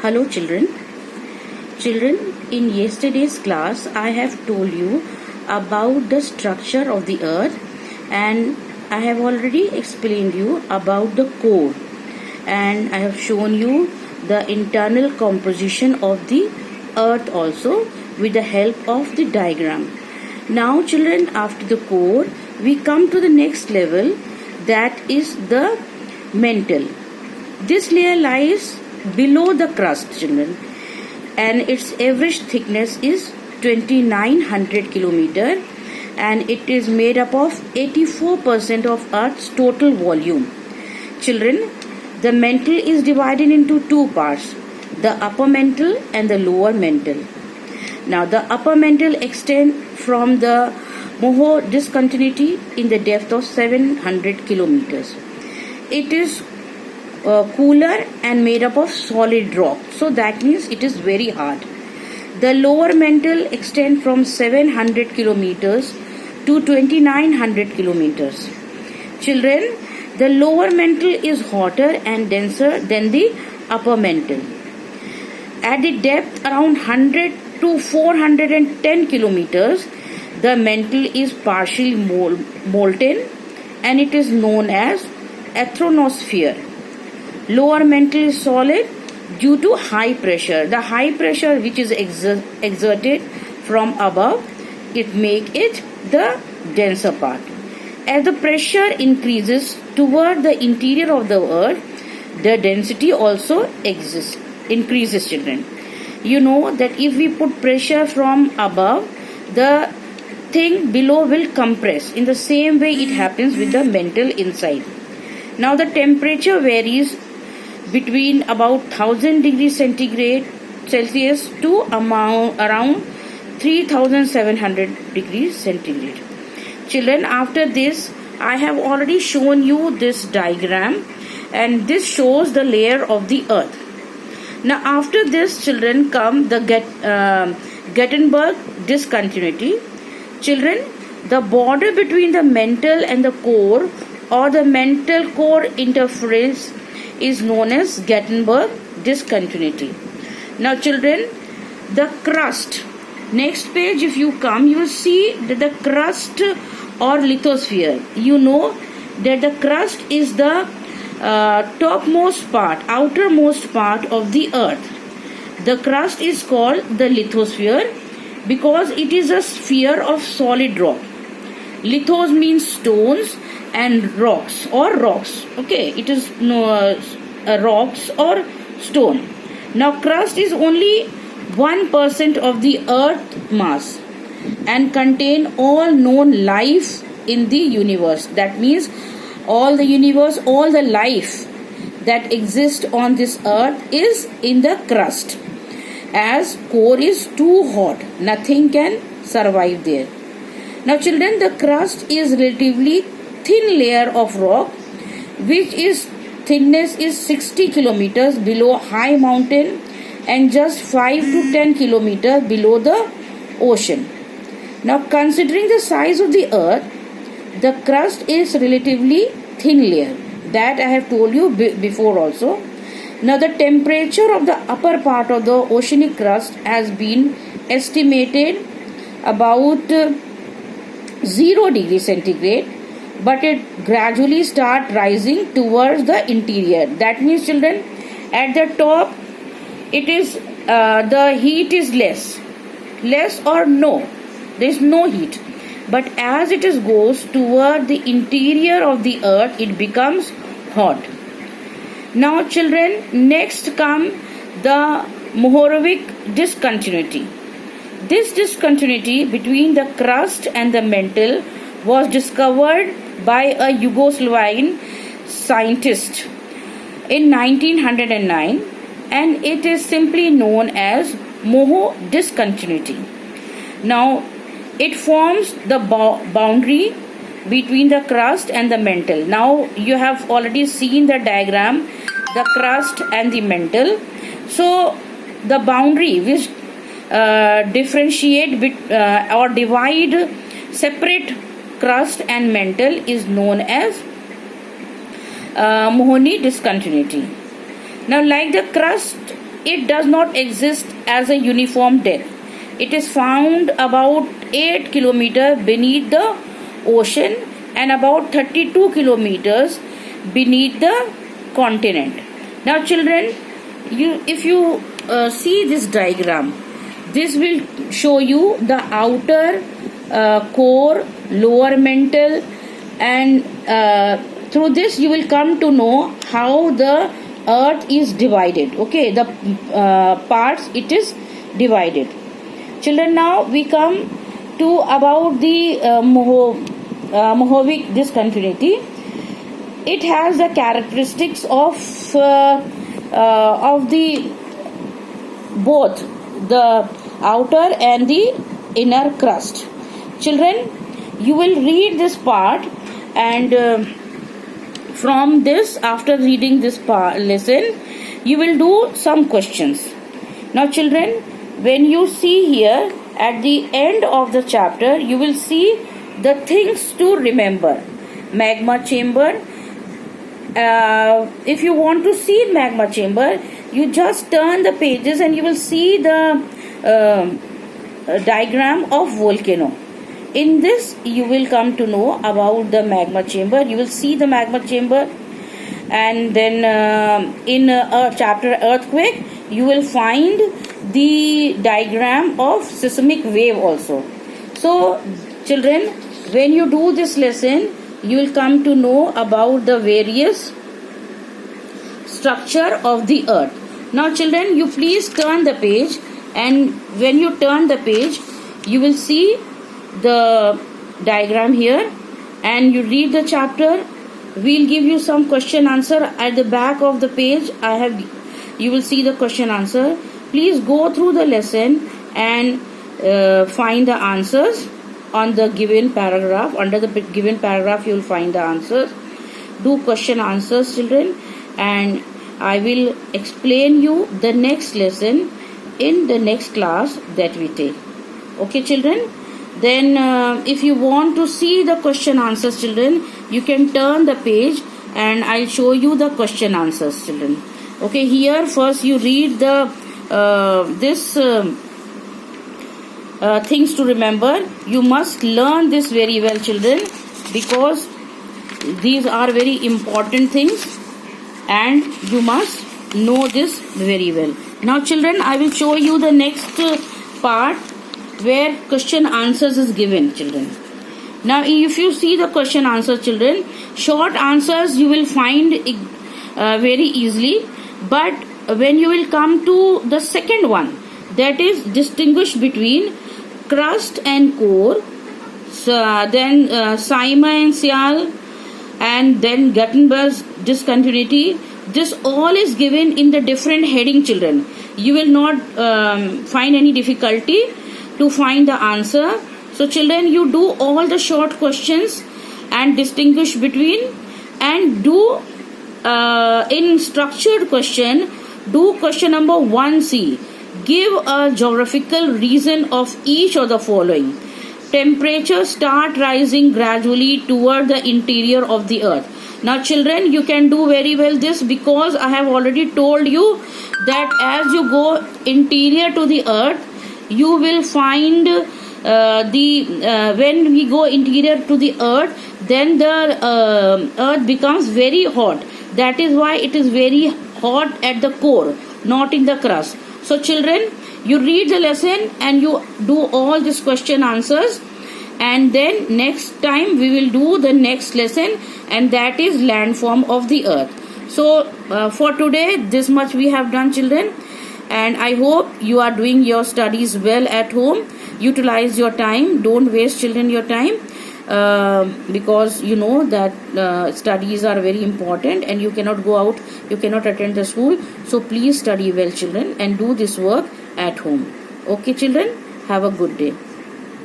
Hello children. Children, in yesterday's class I have told you about the structure of the earth, and I have already explained you about the core, and I have shown you the internal composition of the earth also with the help of the diagram. Now children, after the core we come to the next level, that is the mantle. This layer lies below the crust, children, and its average thickness is 2900 kilometer, and it is made up of 84% of Earth's total volume. Children, the mantle is divided into two parts, the upper mantle and the lower mantle. Now the upper mantle extends from the Moho discontinuity in the depth of 700 kilometers. It is cooler and made up of solid rock, so that means it is very hard. The lower mantle extends from 700 kilometers to 2900 kilometers. Children, the lower mantle is hotter and denser than the upper mantle. At the depth around 100 to 410 kilometers, the mantle is partially molten and it is known as asthenosphere. Lower mantle is solid due to high pressure. The high pressure which is exerted from above, it make it the denser part. As the pressure increases toward the interior of the earth, the density also increases, children. You know that if we put pressure from above, the thing below will compress. In the same way it happens with the mantle inside. Now the temperature varies between about 1000 degrees Celsius to around 3700 degrees centigrade. Children, after this I have already shown you this diagram, and this shows the layer of the earth. Now after this, children, come the Gutenberg discontinuity. Children, the border between the mantle and the core, or the mantle core interface, is known as Gutenberg discontinuity. Now children, the crust. Next page if you come, you will see that the crust or lithosphere. You know that the crust is the topmost part, outermost part of the earth. The crust is called the lithosphere because it is a sphere of solid rock. Lithos means stones and rocks or rocks. Okay, it is rocks or stone. Now crust is only 1% of the earth mass and contain all known life in the universe. That means all the universe, all the life that exists on this earth is in the crust. As core is too hot, nothing can survive there. Now children, the crust is relatively thin layer of rock which is thickness is 60 kilometers below high mountain and just 5 to 10 kilometers below the ocean. Now considering the size of the earth, the crust is relatively thin layer. That I have told you before also. Now the temperature of the upper part of the oceanic crust has been estimated about 0 degrees centigrade, but it gradually start rising towards the interior. That means children, at the top it is the heat is less or no, there is no heat, but as it goes toward the interior of the earth, it becomes hot. Now children, next come the Mohorovic discontinuity. This discontinuity between the crust and the mantle was discovered by a Yugoslavian scientist in 1909, and it is simply known as Moho discontinuity. Now it forms the boundary between the crust and the mantle. Now you have already seen the diagram, the crust and the mantle. So the boundary which differentiate or divide, separate crust and mantle is known as Mohoni discontinuity. Now, like the crust it does not exist as a uniform depth. It is found about 8 kilometers beneath the ocean and about 32 kilometers beneath the continent. Now children, if you see this diagram, this will show you the outer core, lower mantle, and through this you will come to know how the earth is divided. Okay, the parts it is divided. Children, now we come to about the Mohovic discontinuity. It has the characteristics of the both the outer and the inner crust. Children, you will read this part, and from this, after reading this lesson, you will do some questions. Now children, when you see here at the end of the chapter, you will see the things to remember. Magma chamber. If you want to see magma chamber, you just turn the pages and you will see the diagram of volcano. In this you will come to know about the magma chamber. You will see the magma chamber, and then in chapter earthquake you will find the diagram of seismic wave also. So children, when you do this lesson, you will come to know about the various structure of the earth. Now children, you please turn the page, and when you turn the page, you will see the diagram here, and you read the chapter. We'll give you some question answer at the back of the page. You will see the question answer. Please go through the lesson and find the answers on the given paragraph. Under the given paragraph you will find the answers. Do question answers, children, and I will explain you the next lesson in the next class that we take. Okay children? Then if you want to see the question answers, children, you can turn the page and I'll show you the question answers, children. Okay, here first you read the things to remember. You must learn this very well, children, because these are very important things and you must know this very well. Now children, I will show you the next part where question answers is given, children. Now if you see the question answer, children, short answers you will find very easily, but when you will come to the second one, that is distinguish between crust and core, then Saimaa and Sial, and then Gutenberg's discontinuity, this all is given in the different heading, children. You will not find any difficulty to find the answer. So children, you do all the short questions and distinguish between, and do in structured question, do question number 1C. Give a geographical reason of each of the following. Temperature start rising gradually toward the interior of the earth. Now children, you can do very well this, because I have already told you that as you go interior to the earth, you will find when we go interior to the earth, then the earth becomes very hot. That is why it is very hot at the core, not in the crust. So children, you read the lesson and you do all these question answers, and then next time we will do the next lesson, and that is landform of the earth. So for today, this much we have done, children, and I hope you are doing your studies well at home. Utilize your time. Don't waste, children, your time, because you know that studies are very important and you cannot go out, you cannot attend the school. So please study well, children, and do this work at home. Okay children, have a good day.